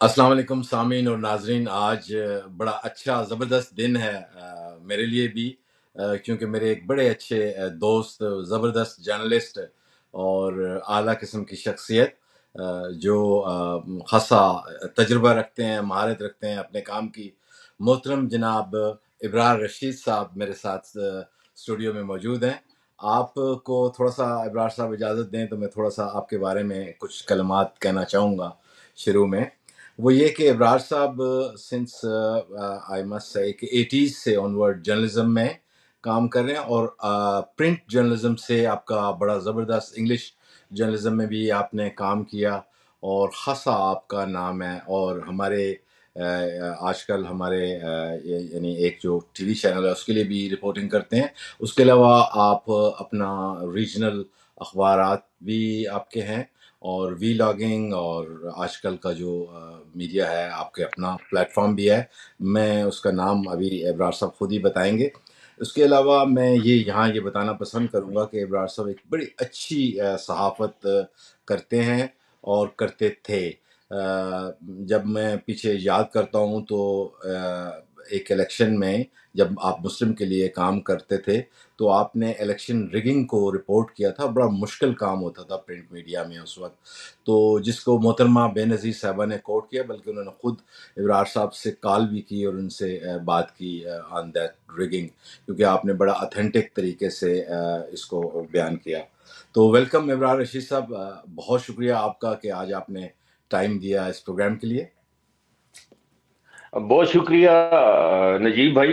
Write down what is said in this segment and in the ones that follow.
السلام علیکم سامعین اور ناظرین. آج بڑا اچھا زبردست دن ہے میرے لیے بھی، کیونکہ میرے ایک بڑے اچھے دوست، زبردست جرنلسٹ اور اعلیٰ قسم کی شخصیت، جو خاصا تجربہ رکھتے ہیں، مہارت رکھتے ہیں اپنے کام کی، محترم جناب ابرار رشید صاحب میرے ساتھ اسٹوڈیو میں موجود ہیں. آپ کو تھوڑا سا ابرار صاحب اجازت دیں تو میں تھوڑا سا آپ کے بارے میں کچھ کلمات کہنا چاہوں گا شروع میں. وہ یہ کہ ابرار صاحب سنس آئی مسٹ سے کہ 80s سے آنورڈ جرنلزم میں کام کر رہے ہیں، اور پرنٹ جرنلزم سے آپ کا بڑا زبردست انگلش جرنلزم میں بھی آپ نے کام کیا اور خاصا آپ کا نام ہے. اور ہمارے آج کل ہمارے یعنی ایک جو ٹی وی چینل ہے اس کے لیے بھی رپورٹنگ کرتے ہیں. اس کے علاوہ آپ اپنا ریجنل اخبارات بھی آپ کے ہیں، اور وی لاگنگ، اور آج کل کا جو میڈیا ہے آپ کے اپنا پلیٹ فارم بھی ہے. میں اس کا نام ابھی ابرار صاحب خود ہی بتائیں گے. اس کے علاوہ میں یہاں یہ بتانا پسند کروں گا کہ ابرار صاحب ایک بڑی اچھی صحافت کرتے ہیں اور کرتے تھے. جب میں پیچھے یاد کرتا ہوں تو ایک الیکشن میں جب آپ مسلم کے لیے کام کرتے تھے تو آپ نے الیکشن ریگنگ کو رپورٹ کیا تھا. بڑا مشکل کام ہوتا تھا پرنٹ میڈیا میں اس وقت، تو جس کو محترمہ بے نظیر صاحبہ نے کوٹ کیا، بلکہ انہوں نے خود ابرار صاحب سے کال بھی کی اور ان سے بات کی آن دیٹ ریگنگ، کیونکہ آپ نے بڑا اتھینٹک طریقے سے اس کو بیان کیا. تو ویلکم ابرار رشید صاحب، بہت شکریہ آپ کا کہ آج آپ نے ٹائم دیا اس پروگرام کے لیے. بہت شکریہ نجیب بھائی،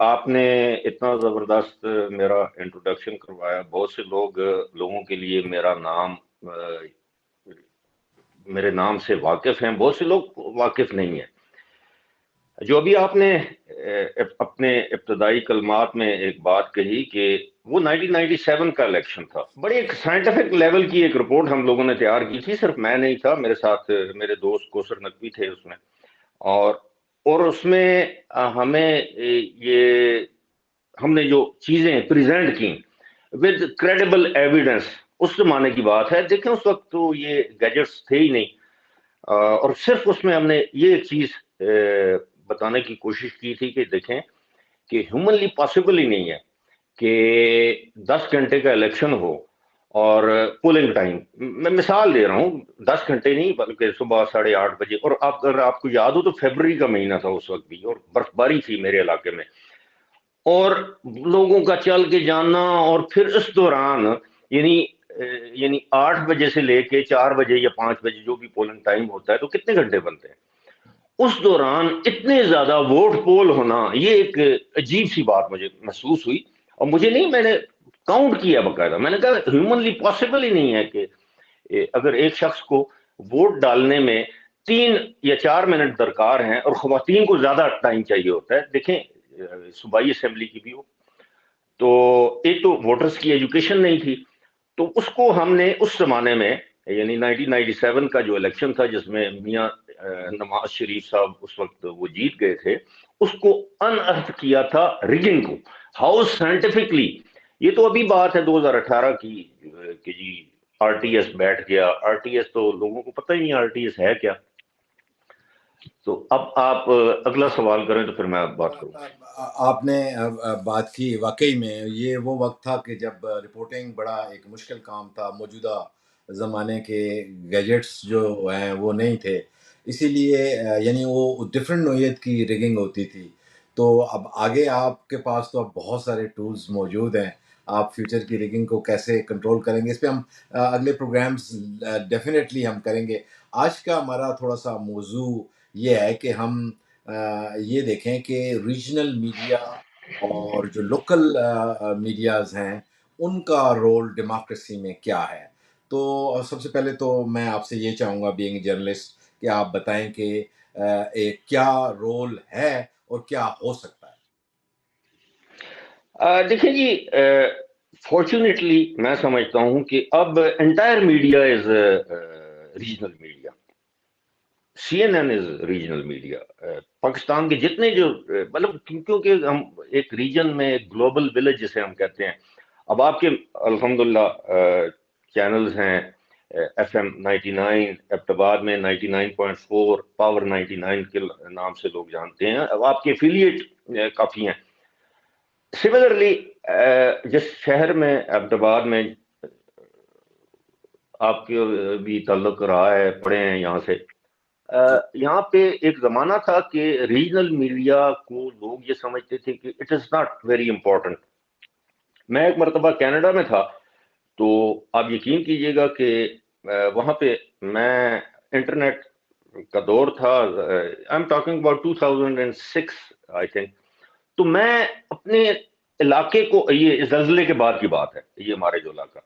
آپ نے اتنا زبردست میرا انٹروڈکشن کروایا. بہت سے لوگوں کے لیے میرے نام سے واقف ہیں، بہت سے لوگ واقف نہیں ہیں. جو ابھی آپ نے اپنے ابتدائی کلمات میں ایک بات کہی کہ وہ 1997 کا الیکشن تھا، بڑی ایک سائنٹیفک لیول کی ایک رپورٹ ہم لوگوں نے تیار کی تھی. صرف میں نہیں تھا، میرے ساتھ میرے دوست کوثر نقوی تھے اس میں. اور اس میں ہمیں ہم نے جو چیزیں پریزنٹ کی ود کریڈیبل ایویڈنس، اس زمانے کی بات ہے. دیکھیں اس وقت تو یہ گیجٹس تھے ہی نہیں، اور صرف اس میں ہم نے یہ ایک چیز بتانے کی کوشش کی تھی کہ دیکھیں کہ ہیومنلی پاسبل ہی نہیں ہے کہ 10 گھنٹے کا الیکشن ہو اور پولنگ ٹائم، میں مثال دے رہا ہوں، 10 گھنٹے نہیں بلکہ صبح 8:30 بجے. اور اگر آپ کو یاد ہو تو فیبرری کا مہینہ تھا اس وقت بھی، اور برف باری تھی میرے علاقے میں، اور لوگوں کا چل کے جانا. اور پھر اس دوران یعنی 8 بجے سے لے کے 4 بجے یا 5 بجے جو بھی پولنگ ٹائم ہوتا ہے تو کتنے گھنٹے بنتے ہیں. اس دوران اتنے زیادہ ووٹ پول ہونا، یہ ایک عجیب سی بات مجھے محسوس ہوئی. اور مجھے نہیں، میں نے کاؤنٹ کیا باقاعدہ، میں نے کہا ہیومنلی پاسبل ہی نہیں ہے کہ اگر ایک شخص کو ووٹ ڈالنے میں 3 یا 4 منٹ درکار ہیں اور خواتین کو زیادہ ٹائم چاہیے ہوتا ہے. دیکھیں صوبائی اسمبلی کی بھی ہو تو ایک تو ووٹرز کی ایجوکیشن نہیں تھی، تو اس کو ہم نے اس زمانے میں یعنی 1997 کا جو الیکشن تھا جس میں میاں نواز شریف صاحب اس وقت وہ جیت گئے تھے، اس کو ان ارتھ کیا تھا ریگنگ کو. ہاؤ سائنٹیفکلی، یہ تو ابھی بات ہے 2018 کی کہ جی آر ٹی ایس بیٹھ گیا. آر ٹی ایس تو لوگوں کو پتہ ہی نہیں آر ٹی ایس ہے کیا. تو اب آپ اگلا سوال کریں تو پھر میں بات کروں. آپ نے بات کی، واقعی میں یہ وہ وقت تھا کہ جب رپورٹنگ بڑا ایک مشکل کام تھا. موجودہ زمانے کے گیجٹس جو ہیں وہ نہیں تھے، اسی لیے یعنی وہ ڈفرینٹ نوعیت کی ریگنگ ہوتی تھی. تو اب آگے آپ کے پاس تو اب بہت سارے ٹولز موجود ہیں. آپ فیوچر کی ریگنگ کو کیسے کنٹرول کریں گے، اس پہ ہم اگلے پروگرامز ڈیفینیٹلی ہم کریں گے. آج کا ہمارا تھوڑا سا موضوع یہ ہے کہ ہم یہ دیکھیں کہ ریجنل میڈیا اور جو لوکل میڈیاز ہیں ان کا رول ڈیموکریسی میں کیا ہے. تو سب سے پہلے تو میں آپ سے یہ چاہوں گا بینگ جرنلسٹ کہ آپ بتائیں کہ کیا رول ہے اور کیا ہو سکتا ہے. دیکھیں جی، فارچونیٹلی میں سمجھتا ہوں کہ اب entire media is regional media. C N N is regional media. Pakistan کے جتنے جو مطلب کیونکہ ہم ایک ریجن میں ایک گلوبل ولیج جسے ہم کہتے ہیں. اب آپ کے الحمدللہ چینلز ہیں FM 99 ایبٹباد میں 99.4 پاور 99 کے نام سے لوگ جانتے ہیں. اب آپ کے ایفیلیٹ کافی ہیں. سملرلی جس شہر میں ایبٹباد میں آپ کے بھی تعلق رہا ہے, پڑھے ہیں یہاں سے, یہاں پہ ایک زمانہ تھا کہ ریجنل میڈیا کو لوگ یہ سمجھتے تھے کہ it is not very important. میں ایک مرتبہ کینیڈا میں تھا, تو آپ یقین کیجئے گا کہ وہاں پہ میں انٹرنیٹ کا دور تھا, I am talking about 2006 I think. تو میں اپنے علاقے کو, یہ زلزلے کے بعد کی بات ہے, یہ ہمارے جو علاقہ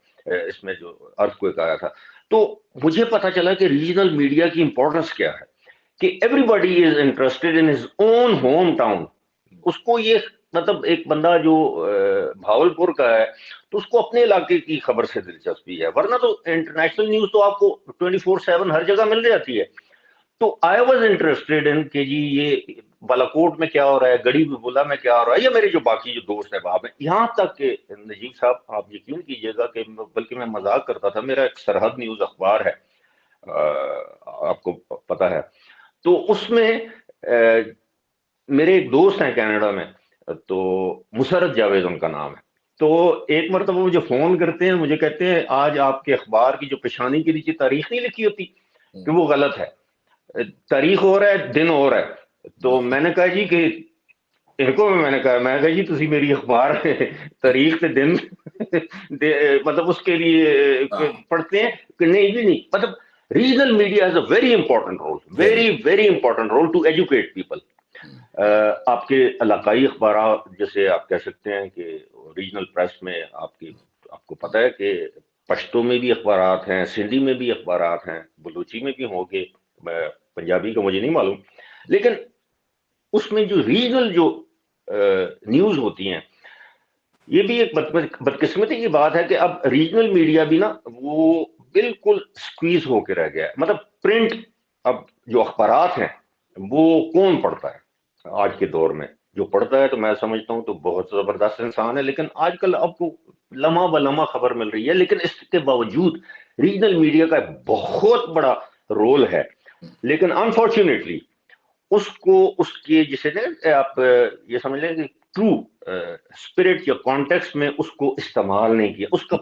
اس میں جو ارتھکویک آیا تھا, تو مجھے پتا چلا کہ ریجنل میڈیا کی امپورٹنس کیا ہے, کہ everybody is interested in his own home town. اس کو یہ مطلب ایک بندہ جو بھاولپور کا ہے تو اس کو اپنے علاقے کی خبر سے دلچسپی ہے, ورنہ تو انٹرنیشنل نیوز تو آپ کو 24/7 ہر جگہ مل جاتی ہے. تو آئی واز انٹرسٹڈ ان کہ جی یہ بالاکوٹ میں کیا ہو رہا ہے, گڑی بلا میں کیا ہو رہا ہے, یا میرے جو باقی جو دوست احباب ہیں. یہاں تک کہ نجیب صاحب آپ یقین کیجئے گا کہ بلکہ میں مذاق کرتا تھا, میرا ایک سرحد نیوز اخبار ہے, آپ کو پتا ہے, تو اس میں میرے ایک دوست ہیں کینیڈا میں, تو مسرت جاوید ان کا نام ہے. تو ایک مرتبہ مجھے فون کرتے ہیں, مجھے کہتے ہیں آج آپ کے اخبار کی جو پیشانی کے نیچے تاریخ نہیں لکھی ہوتی کہ وہ غلط ہے, تاریخ ہو رہا ہے, دن ہو رہا ہے. تو میں نے کہا جی کہ ان کو میں نے کہا جی تسی میری اخبار تاریخ تے دن مطلب اس کے لیے پڑھتے ہیں کہ نہیں جی نہیں, مطلب regional media has a very important role, very important role to educate people. آپ کے علاقائی اخبارات جیسے آپ کہہ سکتے ہیں کہ ریجنل پریس میں آپ کو پتہ ہے کہ پشتو میں بھی اخبارات ہیں, سندھی میں بھی اخبارات ہیں, بلوچی میں بھی ہوں گے, پنجابی کا مجھے نہیں معلوم, لیکن اس میں جو ریجنل جو نیوز ہوتی ہیں, یہ بھی ایک بدقسمتی کی بات ہے کہ اب ریجنل میڈیا بھی نا وہ بالکل سکویز ہو کے رہ گیا ہے. مطلب پرنٹ اب جو اخبارات ہیں وہ کون پڑھتا ہے آج کے دور میں؟ جو پڑھتا ہے تو میں سمجھتا ہوں تو بہت زبردست انسان ہے, لیکن آج کل آپ کو لمحہ بلمحہ خبر مل رہی ہے. لیکن اس کے باوجود ریجنل میڈیا کا بہت بڑا رول ہے, لیکن انفارچونیٹلی اس کو اس کے جسے آپ یہ سمجھ لیں کہ ٹرو اسپرٹ یا کانٹیکسٹ میں اس کو استعمال نہیں کیا, اس کا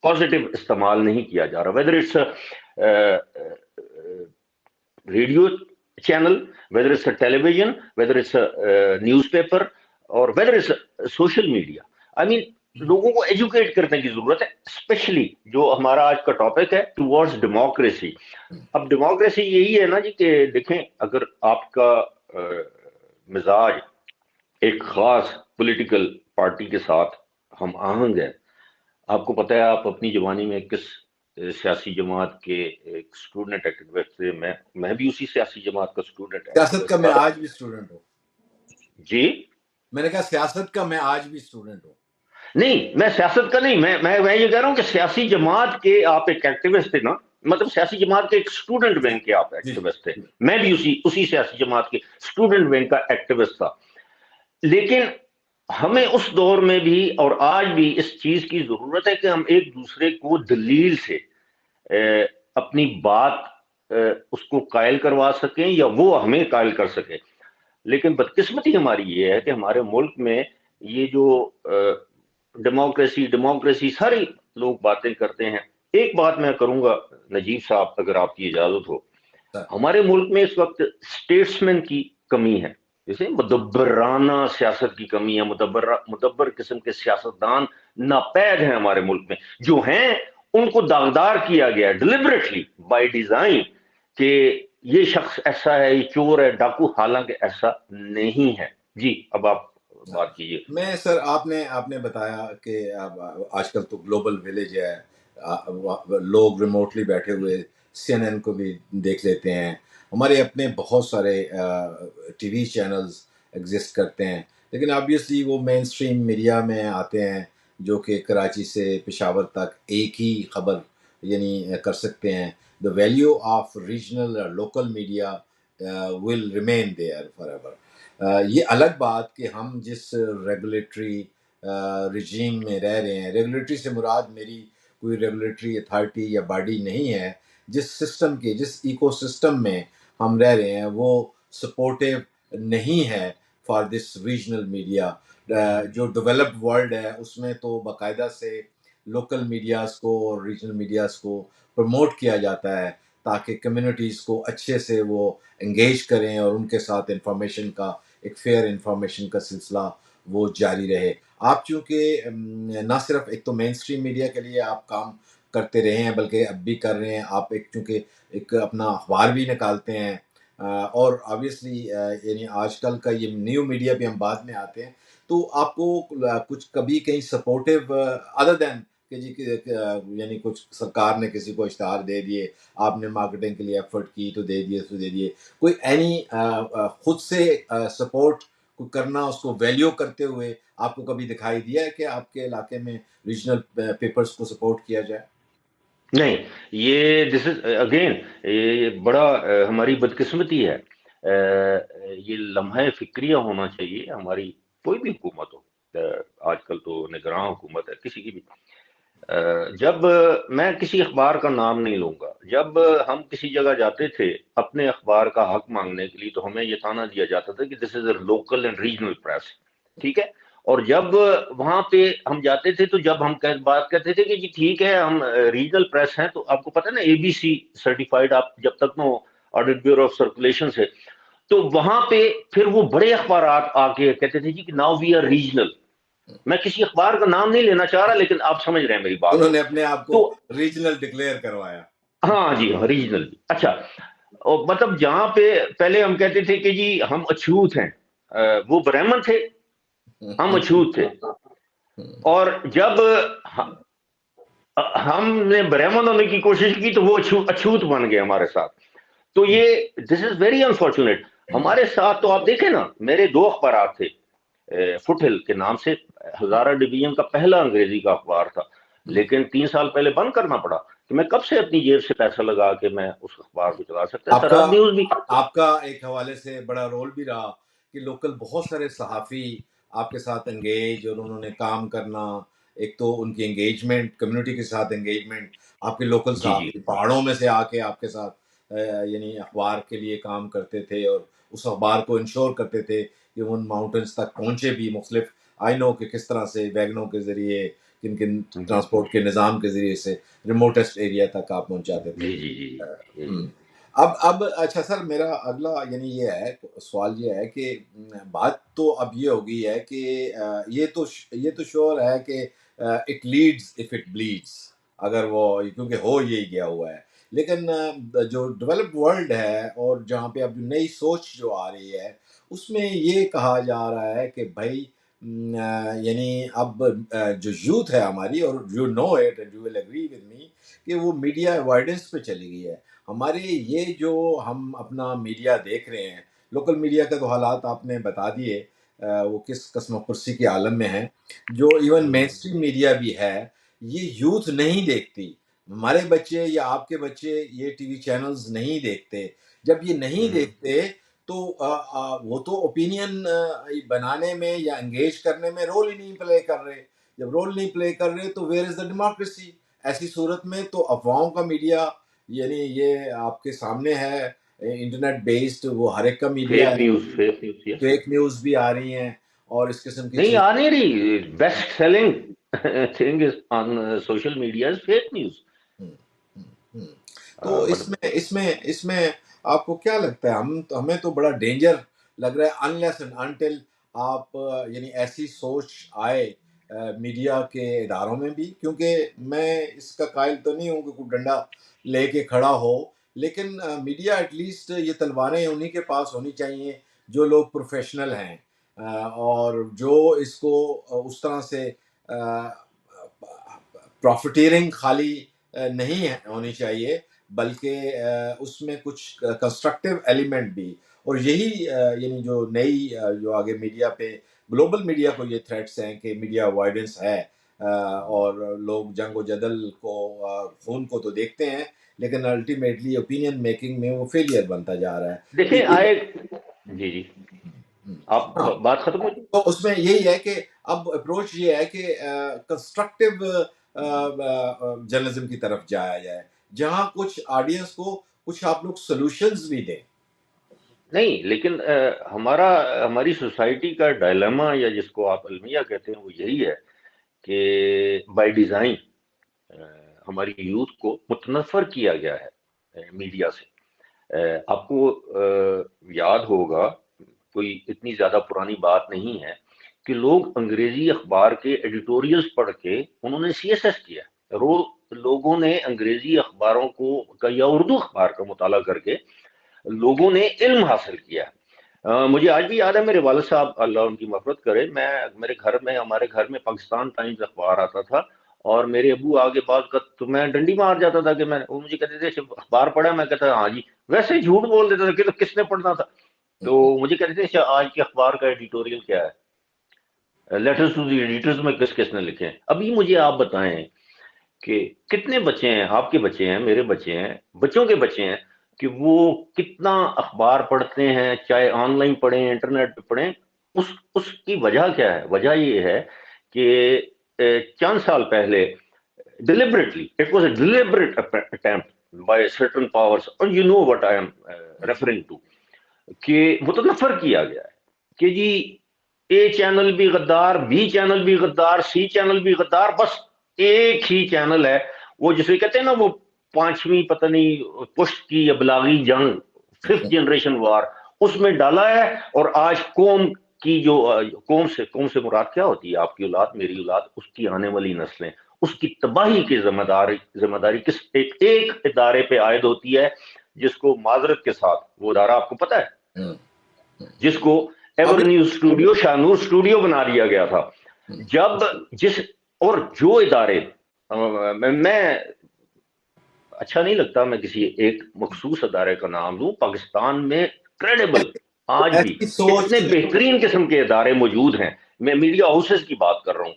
پازیٹیو استعمال نہیں کیا جا رہا, whether it's radio channel, whether it's a television, whether it's a newspaper, or whether it's a social media. I mean, لوگوں کو ایجوکیٹ کرنے کی ضرورت ہے, اسپیشلی جو ہمارا آج کا ٹاپک ہے ٹوورڈز ڈیموکریسی. اب ڈیموکریسی یہی ہے نا جی کہ دیکھیں, اگر آپ کا مزاج ایک خاص پولیٹیکل پارٹی کے ساتھ ہم آہنگ ہے, آپ کو پتہ ہے آپ اپنی جوانی میں کس سیاسی جماعت کے ایک اسٹوڈنٹ ایکٹیوسٹ تھے, میں بھی اسی سیاسی جماعت کا اسٹوڈنٹ سیاست کا میں آج بھی اسٹوڈنٹ ہوں. جی میں نے کہا سیاست کا میں آج بھی اسٹوڈنٹ ہوں. نہیں, میں سیاست کا نہیں, میں یہ کہہ رہا ہوں کہ سیاسی جماعت کے آپ ایک ایکٹیوسٹ تھے نا, مطلب سیاسی جماعت کے ایک اسٹوڈنٹ ونگ کے آپ ایکٹیوسٹ تھے. میں بھی اسی سیاسی جماعت کے اسٹوڈنٹ ونگ کا ایکٹیوسٹ تھا. لیکن ہمیں اس دور میں بھی اور آج بھی اس چیز کی ضرورت ہے کہ ہم ایک دوسرے کو دلیل سے اپنی بات اس کو قائل کروا سکیں یا وہ ہمیں قائل کر سکے. لیکن بدقسمتی ہماری یہ ہے کہ ہمارے ملک میں یہ جو ڈیموکریسی ساری لوگ باتیں کرتے ہیں. ایک بات میں کروں گا نجیب صاحب, اگر آپ کی اجازت ہو, ہمارے ملک میں اس وقت اسٹیٹسمین کی کمی ہے, جیسے مدبرانہ سیاست کی کمی ہے. مدبر قسم کے سیاستدان ناپید ہیں ہمارے ملک میں, جو ہیں ان کو داغدار کیا گیا ہے ڈیلیبریٹلی بائی ڈیزائن کہ یہ شخص ایسا ہے, یہ چور ہے, ڈاکو, حالانکہ ایسا نہیں ہے. جی اب آپ بات کیجیے. میں سر آپ نے بتایا کہ آج کل تو گلوبل ویلیج ہے, لوگ ریموٹلی بیٹھے ہوئے CNN کو بھی دیکھ لیتے ہیں. ہمارے اپنے بہت سارے ٹی وی چینلز ایگزسٹ کرتے ہیں, لیکن آبویسلی وہ مین اسٹریم میڈیا میں آتے ہیں جو کہ کراچی سے پشاور تک ایک ہی خبر یعنی کر سکتے ہیں. The value of regional local media will remain there for ever. یہ الگ بات کہ ہم جس ریگولیٹری رجیم میں رہ رہے ہیں, ریگولیٹری سے مراد میری کوئی ریگولیٹری اتھارٹی یا باڈی نہیں ہے جس سسٹم کے جس ایکو سسٹم میں ہم رہ رہے ہیں وہ سپورٹیو نہیں ہے فار دس ریجنل میڈیا. جو ڈیولپڈ ورلڈ ہے اس میں تو باقاعدہ سے لوکل میڈیاز کو اور ریجنل میڈیاز کو پروموٹ کیا جاتا ہے تاکہ کمیونٹیز کو اچھے سے وہ انگیج کریں اور ان کے ساتھ انفارمیشن کا ایک فیئر انفارمیشن کا سلسلہ وہ جاری رہے. آپ چونکہ نہ صرف ایک تو مین اسٹریم میڈیا کے لیے آپ کام کرتے رہے ہیں بلکہ اب بھی کر رہے ہیں، آپ ایک چونکہ ایک اپنا اخبار بھی نکالتے ہیں، اور آبویسلی یعنی آج کل کا یہ نیو میڈیا بھی ہم بعد میں آتے ہیں، تو آپ کو کچھ کبھی کہیں سپورٹیو ادر دین کہ جی یعنی کچھ سرکار نے کسی کو اشتہار دے دیے، آپ نے مارکیٹنگ کے لیے ایفرٹ کی تو دے دیے، کوئی اینی خود سے سپورٹ کو کرنا، اس کو ویلیو کرتے ہوئے آپ کو کبھی دکھائی دیا ہے کہ آپ کے علاقے میں ریجنل پیپرز کو سپورٹ کیا جائے؟ نہیں، یہ دس از اگین یہ بڑا ہماری بدقسمتی ہے. یہ لمحہ فکریہ ہونا چاہیے ہماری، کوئی بھی حکومت ہو. آج کل تو نگراں حکومت ہے کسی کی بھی. جب میں کسی اخبار کا نام نہیں لوں گا، جب ہم کسی جگہ جاتے تھے اپنے اخبار کا حق مانگنے کے لیے تو ہمیں یہ تانا دیا جاتا تھا کہ this is a local and regional press. ٹھیک ہے، اور جب وہاں پہ ہم جاتے تھے تو جب ہم بات کرتے تھے کہ جی ٹھیک ہے ہم ریجنل پریس ہیں، تو آپ کو پتہ ہے نا ABC سرٹیفائڈ، آپ جب تک نہ آڈٹ بیورو آف سرکولیشن سے، تو وہاں پہ پھر وہ بڑے اخبارات آ کے کہتے تھے جی کہ ناؤ وی آر ریجنل. میں کسی اخبار کا نام نہیں لینا چاہ رہا لیکن آپ سمجھ رہے ہیں میری بات انہوں کو. نے اپنے آپ کو تو ریجنل ڈکلیئر کروایا. ہاں جی، ہاں ریجنل. اچھا، مطلب جہاں پہ پہلے ہم کہتے تھے کہ جی ہم اچھوت ہیں، وہ برہمن تھے، ہم اچھوت تھے. اور جب ہم نے برہمن ہونے کی کوشش کی تو وہ اچھوت بن گئے ہمارے ساتھ. تو یہ دس از ویری انفارچونیٹ. ہمارے ساتھ تو آپ دیکھیں نا، میرے 2 اخبارات تھے فٹ ہل کے نام سے، ہزارہ ڈویژن کا پہلا انگریزی کا اخبار تھا، لیکن 3 سال پہلے بند کرنا پڑا کہ میں کب سے اپنی جیب سے پیسہ لگا کے میں اس اخبار کو چلا سکتا. سرحد نیوز بھی آپ کا ایک حوالے سے بڑا رول بھی رہا کہ لوکل بہت سارے صحافی آپ کے ساتھ انگیج اور انہوں نے کام کرنا. ایک تو ان کی انگیجمنٹ، کمیونٹی کے ساتھ انگیجمنٹ، آپ کے لوکل جی جی صحافی پہاڑوں میں سے آ کے آپ کے ساتھ یعنی اخبار کے لیے کام کرتے تھے اور اس اخبار کو انشور کرتے تھے کہ ان ماؤنٹنس تک پہنچے بھی. مختلف آئی نو کہ کس طرح سے ویگنوں کے ذریعے، کن کن ٹرانسپورٹ کے نظام کے ذریعے سے ریموٹسٹ ایریا تک آپ پہنچاتے تھے. جی جی جی جی جی. اب اچھا سر، میرا اگلا یعنی یہ ہے سوال، یہ ہے کہ بات تو اب یہ ہو گئی ہے کہ یہ تو شور ہے کہ it leads if it bleeds, اگر وہ کیونکہ ہو یہی گیا ہوا ہے. لیکن جو ڈیولپڈ ورلڈ ہے اور جہاں پہ اب نئی سوچ جو آ رہی ہے اس میں یہ کہا جا رہا ہے کہ بھائی یعنی اب جو یوتھ ہے ہماری، اور you know it and you will agree with me, کہ وہ میڈیا اوائڈنس پہ چلی گئی ہے. ہمارے یہ جو ہم اپنا میڈیا دیکھ رہے ہیں، لوکل میڈیا کا تو حالات آپ نے بتا دیے وہ کس قسم پرسی کے عالم میں ہیں. جو ایون مین اسٹریم میڈیا بھی ہے یہ یوتھ نہیں دیکھتی. ہمارے بچے یا آپ کے بچے یہ ٹی وی چینلز نہیں دیکھتے. جب یہ نہیں دیکھتے تو وہ تو اوپینین بنانے میں یا انگیج کرنے میں رول ہی نہیں پلے کر رہے. جب رول نہیں پلے کر رہے تو ویئر از دا ڈیموکریسی؟ ایسی صورت میں تو افواہوں کا میڈیا، یعنی یہ آپ کے سامنے ہے انٹرنیٹ بیسڈ، وہ ہر ایک کا میڈیا فیک ہے. نیوز فیک نیوز بھی آ رہی ہیں اور اس قسم کی نہیں چیز. آ نہیں رہی. Best selling thing on social media is fake news. تو اس میں آپ کو کیا لگتا ہے؟ ہمیں تو بڑا ڈینجر لگ رہا ہے انلیس اینڈ انٹل آپ یعنی ایسی سوچ آئے میڈیا کے اداروں میں بھی. کیونکہ میں اس کا قائل تو نہیں ہوں کہ کوئی ڈنڈا لے کے کھڑا ہو، لیکن میڈیا ایٹ لیسٹ یہ تلواریں انہی کے پاس ہونی چاہیے جو لوگ پروفیشنل ہیں اور جو اس کو اس طرح سے پروفیٹیرنگ خالی نہیں ہونی چاہیے، بلکہ اس میں کچھ کنسٹرکٹیو ایلیمنٹ بھی. اور یہی یعنی جو نئی جو آگے میڈیا پہ گلوبل میڈیا کو یہ تھریٹس ہیں کہ میڈیا اوائڈنس ہے اور لوگ جنگ و جدل کو، خون کو تو دیکھتے ہیں لیکن الٹیمیٹلی اوپینین میکنگ میں وہ فیلئر بنتا جا رہا ہے. دیکھیں جی جی آپ ہاں، بات ختم ہو جائے. تو اس میں یہی ہے کہ اب اپروچ یہ ہے کہ کنسٹرکٹیو جرنلزم کی طرف جایا جائے، جہاں کچھ آڈینس کو کچھ آپ لوگ سولوشنز بھی دیں؟ نہیں، لیکن ہماری سوسائٹی کا ڈائلیما، یا جس کو آپ المیہ کہتے ہیں، وہ یہی ہے کہ بائی ڈیزائن ہماری یوتھ کو متنفر کیا گیا ہے میڈیا سے۔ آپ کو یاد ہوگا، کوئی اتنی زیادہ پرانی بات نہیں ہے، کہ لوگ انگریزی اخبار کے ایڈیٹوریلز پڑھ کے انہوں نے سی ایس ایس کیا۔ لوگوں نے انگریزی اخباروں کو یا اردو اخبار کا مطالعہ کر کے لوگوں نے علم حاصل کیا۔ مجھے آج بھی یاد ہے، میرے والد صاحب اللہ ان کی مغفرت کرے، ہمارے گھر میں پاکستان ٹائمز اخبار آتا تھا، اور میرے ابو آگے بعد کا تو میں ڈنڈی مار جاتا تھا کہ وہ مجھے کہتے تھے اخبار پڑھا، میں کہتا ہاں جی، ویسے ہی جھوٹ بول دیتا تھا کہ تو کس نے پڑھنا تھا۔ تو مجھے کہتے تھے آج کے اخبار کا ایڈیٹوریل کیا ہے، لیٹرز ٹو دی ایڈیٹرز میں کس نے لکھے ہیں۔ ابھی مجھے آپ بتائیں کہ کتنے بچے ہیں، آپ کے بچے ہیں، میرے بچے ہیں، بچوں کے بچے ہیں، کہ وہ کتنا اخبار پڑھتے ہیں، چاہے آن لائن پڑھیں، انٹرنیٹ پہ پڑھیں۔ اس کی وجہ کیا ہے؟ وجہ یہ ہے کہ چند سال پہلے deliberately, it was a deliberate attempt by certain powers, or you know what I am referring to، کہ متنفر کیا گیا ہے کہ جی اے چینل بھی غدار، بی چینل بھی غدار، سی چینل بھی غدار، بس ایک ہی چینل ہے، وہ جسے کہتے ہیں نا، وہ پانچویں پتہ نہیں پشت کی ابلاغی جنگ، ففتھ جنریشن وار، اس میں ڈالا ہے۔ اور آج قوم کی جو قوم سے مراد کیا ہوتی ہے؟ آپ کی اولاد، میری اولاد، اس کی آنے والی نسلیں، اس کی تباہی کی ذمہ داری کس ایک ادارے پہ عائد ہوتی ہے، جس کو معذرت کے ساتھ، وہ ادارہ آپ کو پتہ ہے، جس کو ایور نیوز اسٹوڈیو، شاہنور اسٹوڈیو بنا دیا گیا تھا۔ اور جو ادارے، میں اچھا نہیں لگتا میں کسی ایک مخصوص ادارے کا نام لوں، پاکستان میں کریڈیبل آج بھی ایسی سوچ اتنے بہترین قسم کے ادارے موجود ہیں۔ میں میڈیا ہاؤسز کی بات کر رہا ہوں،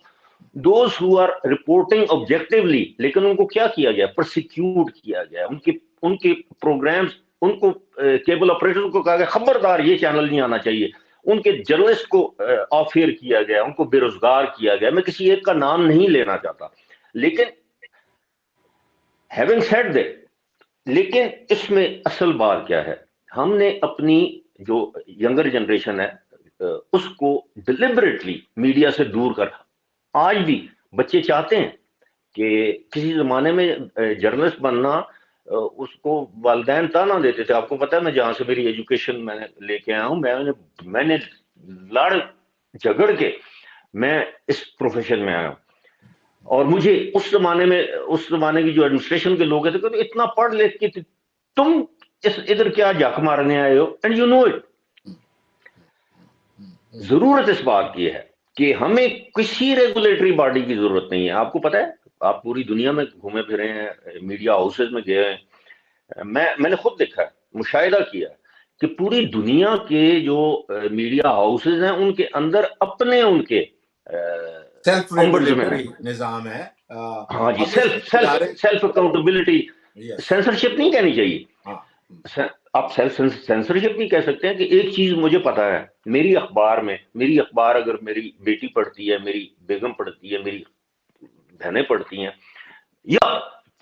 those who are reporting objectively, لیکن ان کو کیا کیا گیا؟ پرسیکیوٹ کیا گیا۔ ان کے پروگرامز، ان کو کیبل آپریٹر کو کہا گیا خبردار یہ چینل نہیں آنا چاہیے، ان کے جرنلسٹ کو آف ایئر کیا گیا، ان کو بے روزگار کیا گیا۔ میں کسی ایک کا نام نہیں لینا چاہتا، لیکن having said that، لیکن اس میں اصل بات کیا ہے؟ ہم نے اپنی جو ینگر جنریشن ہے اس کو ڈیلیبریٹلی میڈیا سے دور کر، آج بھی بچے چاہتے ہیں کہ کسی زمانے میں جرنلسٹ بننا، اس کو والدین تانا دیتے تھے۔ آپ کو پتہ ہے میں جہاں سے میری ایجوکیشن میں لے کے آیا ہوں، میں نے لڑ جھگڑ کے میں اس پروفیشن میں آیا ہوں، اور مجھے اس زمانے کی جو ایڈمنسٹریشن کے لوگ تھے کہ اتنا پڑھ لکھ کے تم ادھر کیا جھک مارنے آئے ہو، اینڈ یو نو اٹ۔ ضرورت اس بات کی ہے کہ ہمیں کسی ریگولیٹری باڈی کی ضرورت نہیں ہے۔ آپ کو پتہ ہے، آپ پوری دنیا میں گھومے پھرے ہیں، میڈیا ہاؤسز میں گئے ہیں، میں نے خود دیکھا ہے، مشاہدہ کیا ہے کہ پوری دنیا کے جو میڈیا ہاؤسز ہیں، ان کے اندر اپنے ان کے سیلف امبرز میں ریگولیٹری ہیں۔ نظام ہے۔ ہاں جی، اب اس سیلف اکاؤنٹیبلٹی، یس، سینسرشپ نہیں کہنی چاہیے۔ ہاں، آپ سینسرشپ نہیں کہہ سکتے ہیں کہ ایک چیز مجھے پتا ہے، میری اخبار اگر میری بیٹی پڑھتی ہے، میری بیگم پڑھتی ہے، میری بہنیں پڑھتی ہیں، یا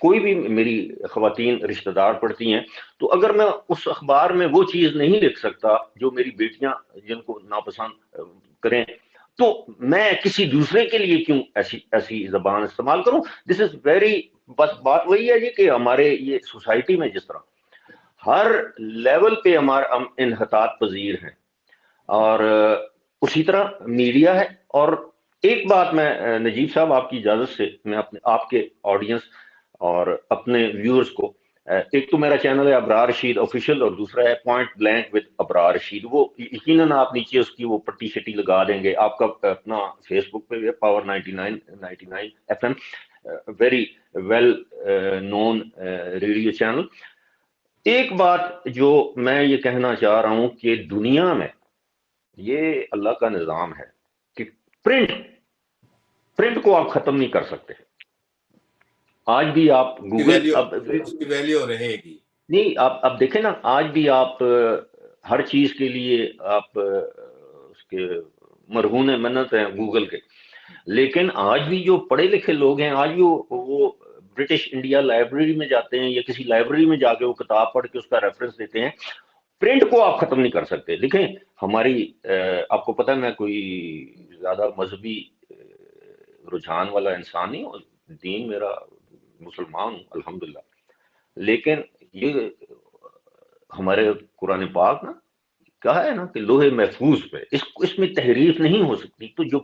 کوئی بھی میری خواتین رشتہ دار پڑھتی ہیں، تو اگر میں اس اخبار میں وہ چیز نہیں لکھ سکتا جو میری بیٹیاں جن کو ناپسند کریں، تو میں کسی دوسرے کے لیے کیوں ایسی زبان استعمال کروں؟ دس از ویری، بس بات وہی ہے جی کہ ہمارے یہ سوسائٹی میں جس طرح ہر لیول پہ ہم انحطاط پذیر ہیں، اور اسی طرح میڈیا ہے۔ اور ایک بات میں نجیب صاحب آپ کی اجازت سے میں آپ کے آڈینس اور اپنے ویورز کو، ایک تو میرا چینل ہے ابرار رشید آفیشیل، اور دوسرا ہے پوائنٹ بلینک وتھ ابرار رشید۔ وہ یقیناً آپ نیچے اس کی وہ پٹی شٹی لگا دیں گے۔ آپ کا اپنا فیس بک پہ بھی power 99 FM، very well known radio channel. ایک بات جو میں یہ کہنا چاہ رہا ہوں کہ دنیا میں یہ اللہ کا نظام ہے کہ پرنٹ کو آپ ختم نہیں کر سکتے۔ آج بھی آپ گوگل، اس کی ویلیو رہے گی نہیں، آپ دیکھیں نا، آج بھی آپ ہر چیز کے لیے آپ اس کے مرہون منت ہیں گوگل کے۔ لیکن آج بھی جو پڑھے لکھے لوگ ہیں آج بھی وہ برٹش انڈیا لائبریری میں جاتے ہیں یا کسی لائبریری میں جا کے وہ کتاب پڑھ کے اس کا ریفرنس دیتے ہیں. پرنٹ کو آپ ختم نہیں کر سکتے. دیکھیں ہماری آپ کو پتہ ہے میں کوئی زیادہ مذہبی رجحان والا انسان نہیں ہوں, دین میرا مسلمان ہوں الحمدللہ, لیکن یہ ہمارے قرآن پاک نا کہا ہے نا کہ لوہے محفوظ پہ اس میں تحریف نہیں ہو سکتی. تو جو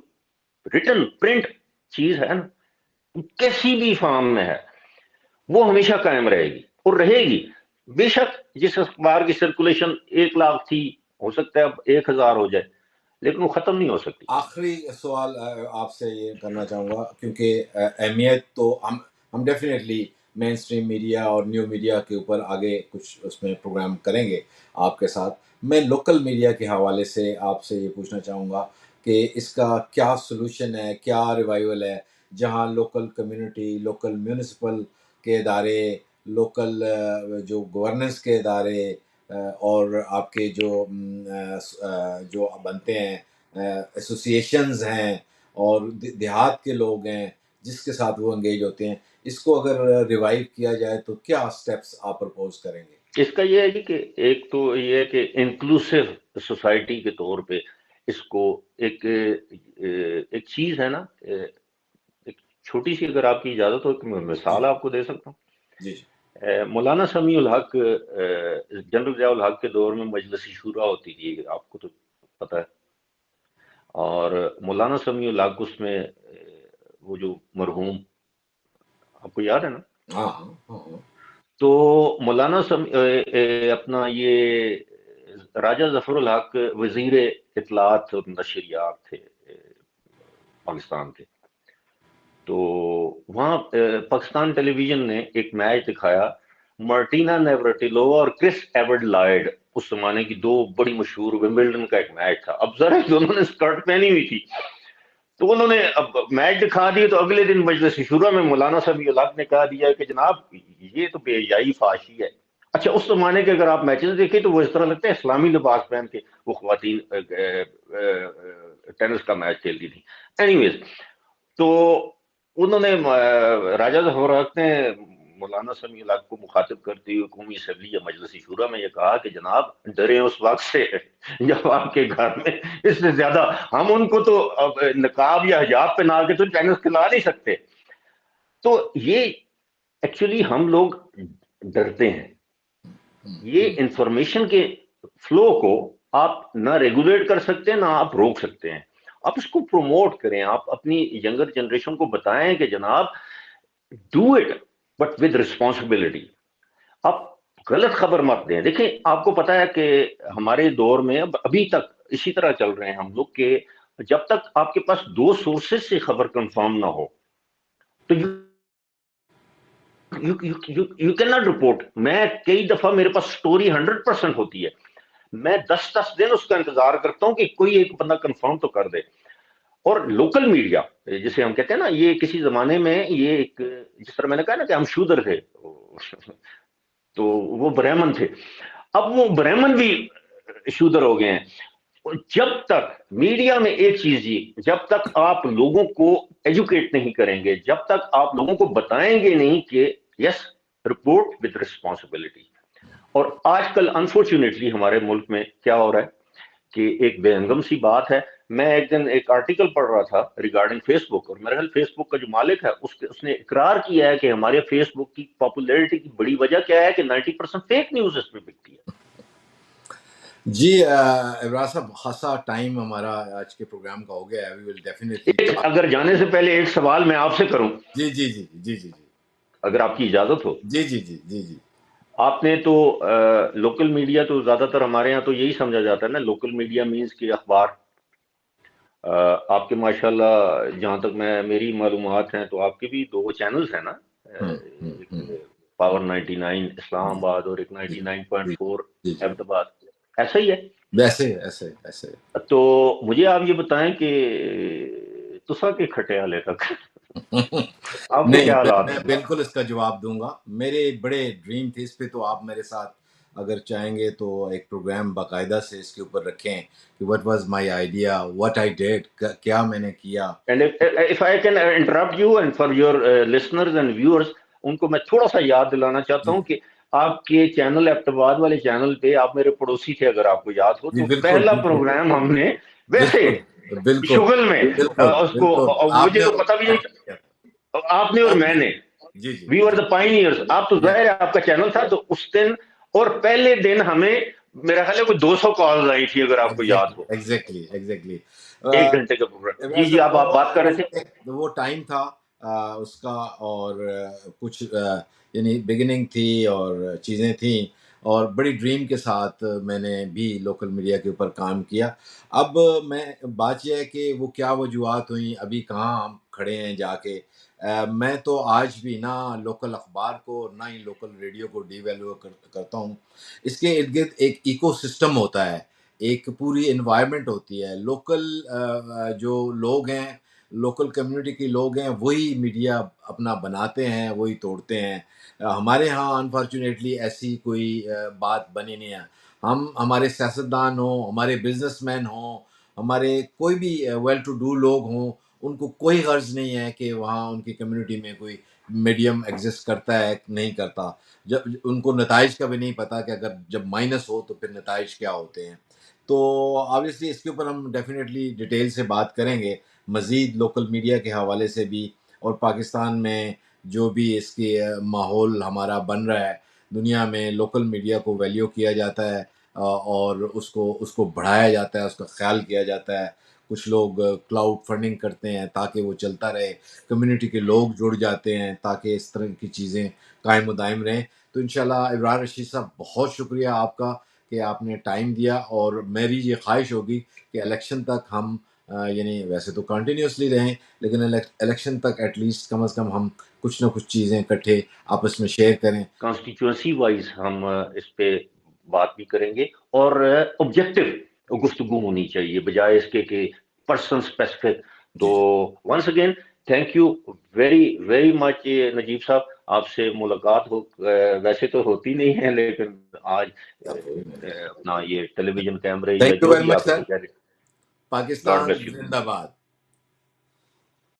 ریٹن پرنٹ چیز ہے نا کسی بھی فارم میں ہے وہ ہمیشہ قائم رہے گی اور رہے گی. بے شک جس اخبار کی سرکولیشن 1,00,000 تھی ہو سکتا ہے اب 1,000 ہو جائے, لیکن وہ ختم نہیں ہو سکتی. آخری سوال آپ سے یہ کرنا چاہوں گا, کیونکہ اہمیت تو ہم ڈیفینیٹلی مین اسٹریم میڈیا اور نیو میڈیا کے اوپر آگے کچھ اس میں پروگرام کریں گے آپ کے ساتھ. میں لوکل میڈیا کے حوالے سے آپ سے یہ پوچھنا چاہوں گا کہ اس کا کیا سلوشن ہے, کیا ریوائول ہے, جہاں لوکل کمیونٹی, لوکل میونسپل کے ادارے, لوکل جو گورننس کے ادارے اور آپ کے جو بنتے ہیں ایسوسیشنز ہیں اور دیہات کے لوگ ہیں جس کے ساتھ وہ انگیج ہوتے ہیں, اس کو اگر ریوائیو کیا جائے تو کیا سٹیپس آپ پرپوز کریں گے؟ اس کا یہ ہے جی کہ ایک تو یہ ہے کہ انکلوسیو سوسائٹی کے طور پہ اس کو ایک چیز ہے نا, ایک چھوٹی سی اگر آپ کی اجازت ہو کہ میں مثال آپ کو دے سکتا ہوں. جی مولانا سمیع الحق, جنرل ضیاء الحق کے دور میں مجلس شورا ہوتی تھی, آپ کو تو پتہ ہے, اور مولانا سمیع الحق اس میں وہ جو مرحوم آپ کو یاد ہے نا, ہاں ہاں تو مولانا اپنا یہ راجہ ظفر الحق وزیر اطلاعات اور نشریات تھے پاکستان کے. تو وہاں پاکستان ٹیلی ویژن نے ایک میچ دکھایا, مارٹینا نیورٹیلووا اور کرس ایورڈ لائڈ, اس زمانے کی دو بڑی مشہور, ومبلڈن کا ایک میچ تھا. اب ذرا دونوں نے اسکرٹ پہنی ہوئی تھی, تو انہوں نے اب میچ دکھا دی. تو اگلے دن مجلس شورا میں مولانا سمیع الحق نے کہا دیا کہ جناب یہ تو بے حیائی فحاشی ہے. اچھا اس زمانے کے اگر آپ میچز دیکھیں تو وہ اس طرح لگتا ہے اسلامی لباس پہن کے وہ خواتین ٹینس کا میچ کھیلتی تھی. اینی ویز, تو انہوں نے راجہ ظفر الحق نے مولانا سمیع الحق کو مخاطب کرتے ہوئے قومی اسمبلی یا مجلس شورا میں یہ کہا کہ جناب ڈریں اس وقت سے جب آپ کے گھر میں اس سے زیادہ ہم ان کو تو نقاب یا حجاب پہنا کے تو ٹینس کھلا نہیں سکتے. تو یہ ایکچولی ہم لوگ ڈرتے ہیں. یہ انفارمیشن کے فلو کو آپ نہ ریگولیٹ کر سکتے نہ آپ روک سکتے ہیں. آپ اس کو پروموٹ کریں, آپ اپنی ینگر جنریشن کو بتائیں کہ جناب do it but with responsibility. آپ غلط خبر مت دیں. دیکھیں آپ کو پتا ہے کہ ہمارے دور میں ابھی تک اسی طرح چل رہے ہیں ہم لوگ کہ جب تک آپ کے پاس 2 سورسز سے خبر کنفرم نہ ہو تو یو کین ناٹ رپورٹ. میں کئی دفعہ میرے پاس سٹوری 100% ہوتی ہے, میں 10 دن اس کا انتظار کرتا ہوں کہ کوئی ایک بندہ کنفرم تو کر دے. اور لوکل میڈیا جسے ہم کہتے ہیں نا, یہ کسی زمانے میں یہ ایک, جس طرح میں نے کہا نا کہ ہم شودر تھے تو وہ برہمن تھے, اب وہ برہمن بھی شودر ہو گئے ہیں. جب تک میڈیا میں ایک چیز یہ, جب تک آپ لوگوں کو ایجوکیٹ نہیں کریں گے, جب تک آپ لوگوں کو بتائیں گے نہیں کہ یس رپورٹ ود ریسپانسبلٹی. اور آج کل انفارچونیٹلی ہمارے ملک میں کیا ہو رہا ہے کہ ایک بے ہنگم سی بات ہے. میں ایک دن ایک آرٹیکل پڑھ رہا تھا ریگارڈنگ فیس بک, اور میرے خیال فیس بک کا جو مالک ہے اس نے اقرار کیا ہے کہ ہمارے فیس بک کی پاپولیرٹی کی بڑی وجہ کیا ہے کہ 90% فیک نیوز اس پہ بکتی ہے. جی ابراز صاحب, خاصا ٹائم ہمارا آج کے پروگرام کا ہو گیا ہے. وی ول ڈیفینیٹلی, اگر جانے سے پہلے ایک سوال میں آپ سے کروں, جی جی جی جی جی جی اگر آپ کی اجازت ہو. جی جی جی جی جی آپ نے تو لوکل میڈیا تو زیادہ تر ہمارے ہاں تو یہی سمجھا جاتا ہے نا, لوکل میڈیا مینز کہ اخبار. آپ کے ماشاءاللہ جہاں تک میری معلومات ہیں تو آپ کے بھی 2 چینلز ہیں نا, ایک پاور 99 اسلام آباد اور ایک 99.4 جی احمد آباد, ایسا ہی ہے ویسے ایسے ایسے. تو مجھے آپ یہ بتائیں کہ تسا کے کھٹے والے تک آپ کے نہیں, کیا حالات میں ہیں؟ بالکل اس کا جواب دوں گا. میرے بڑے ڈریم تھے اس پہ, تو آپ میرے ساتھ اگر چاہیں گے تو ایک پروگرام باقاعدہ سے اس کے اوپر رکھیں کہ what was my idea, what I did, کیا میں نے کیا. And if I can interrupt you and for your listeners and viewers, ان کو میں تھوڑا سا یاد دلانا چاہتا ہوں کہ آپ کے چینل ایبٹباد والے چینل پہ آپ میرے پڑوسی تھے اگر آپ کو یاد ہو, تو بالکل پہلا بالکل پروگرام ہم نے ویسے بالکل بالکل شغل میں بالکل اس کو, بالکل آپ مجھے نے تو پتہ بھی نہیں, آپ نے اور میں نے, جی جی وی آر دا پائنیئرز. آپ تو ظاہر ہے آپ کا چینل تھا تو اس دن, اور پہلے دن ہمیں میرا خیال ہے کوئی 200 کالز آئی تھی اگر آپ کو یاد ہو, ایگزیکٹلی 1 گھنٹے کا پروگرام. جی جی آپ بات کر رہے تھے. وہ ٹائم تھا اس کا, اور کچھ یعنی بگننگ تھی اور چیزیں تھیں, اور بڑی ڈریم کے ساتھ میں نے بھی لوکل میڈیا کے اوپر کام کیا. اب میں بات یہ ہے کہ وہ کیا وجوہات ہوئیں, ابھی کہاں ہم کھڑے ہیں جا کے. میں تو آج بھی نہ لوکل اخبار کو نہ ہی لوکل ریڈیو کو ڈی ویلیو کرتا ہوں. اس کے ارد گرد ایک ایکو سسٹم ہوتا ہے, ایک پوری انوائرمنٹ ہوتی ہے. لوکل جو لوگ ہیں, لوکل کمیونٹی کے لوگ ہیں, وہی میڈیا اپنا بناتے ہیں, وہی توڑتے ہیں. ہمارے ہاں انفارچونیٹلی ایسی کوئی بات بنی نہیں ہے. ہمارے سیاستدان ہوں, ہمارے بزنس مین ہوں, ہمارے کوئی بھی ویل ٹو ڈو لوگ ہوں, ان کو کوئی غرض نہیں ہے کہ وہاں ان کی کمیونٹی میں کوئی میڈیم ایگزسٹ کرتا ہے نہیں کرتا. جب ان کو نتائج کا بھی نہیں پتہ کہ اگر جب مائنس ہو تو پھر نتائج کیا ہوتے ہیں. تو آبویسلی اس کے اوپر ہم ڈیفینیٹلی ڈیٹیل سے بات کریں گے مزید لوکل میڈیا کے حوالے سے بھی, اور پاکستان میں جو بھی اس کے ماحول ہمارا بن رہا ہے. دنیا میں لوکل میڈیا کو ویلیو کیا جاتا ہے, اور اس کو بڑھایا جاتا ہے, اس کا خیال کیا جاتا ہے. کچھ لوگ کلاؤڈ فنڈنگ کرتے ہیں تاکہ وہ چلتا رہے, کمیونٹی کے لوگ جڑ جاتے ہیں تاکہ اس طرح کی چیزیں قائم و دائم رہیں. تو انشاءاللہ ابرار رشید صاحب بہت شکریہ آپ کا کہ آپ نے ٹائم دیا, اور میری یہ خواہش ہوگی کہ الیکشن تک ہم یعنی ویسے تو کنٹینیوسلی رہیں, لیکن الیکشن تک ایٹ لیسٹ کم از کم ہم کچھ نہ کچھ چیزیں اکٹھے آپس میں شیئر کریں. کانسٹیچوئنسی وائز ہم اس پہ بات بھی کریں گے, اور آبجیکٹو گفتگو ہونی چاہیے بجائے اس کے کہ پرسن اسپیسیفک. تو once again thank you very very much Najeeb Sahab. آپ سے ملاقات ویسے تو ہوتی نہیں ہے, لیکن آج اپنا یہ ٹیلی ویژن کیمرے یا تھینک یو جو ویری بھی مچ آپ سر. کہہ رہے. God Pakistan bless you. زندہ باد.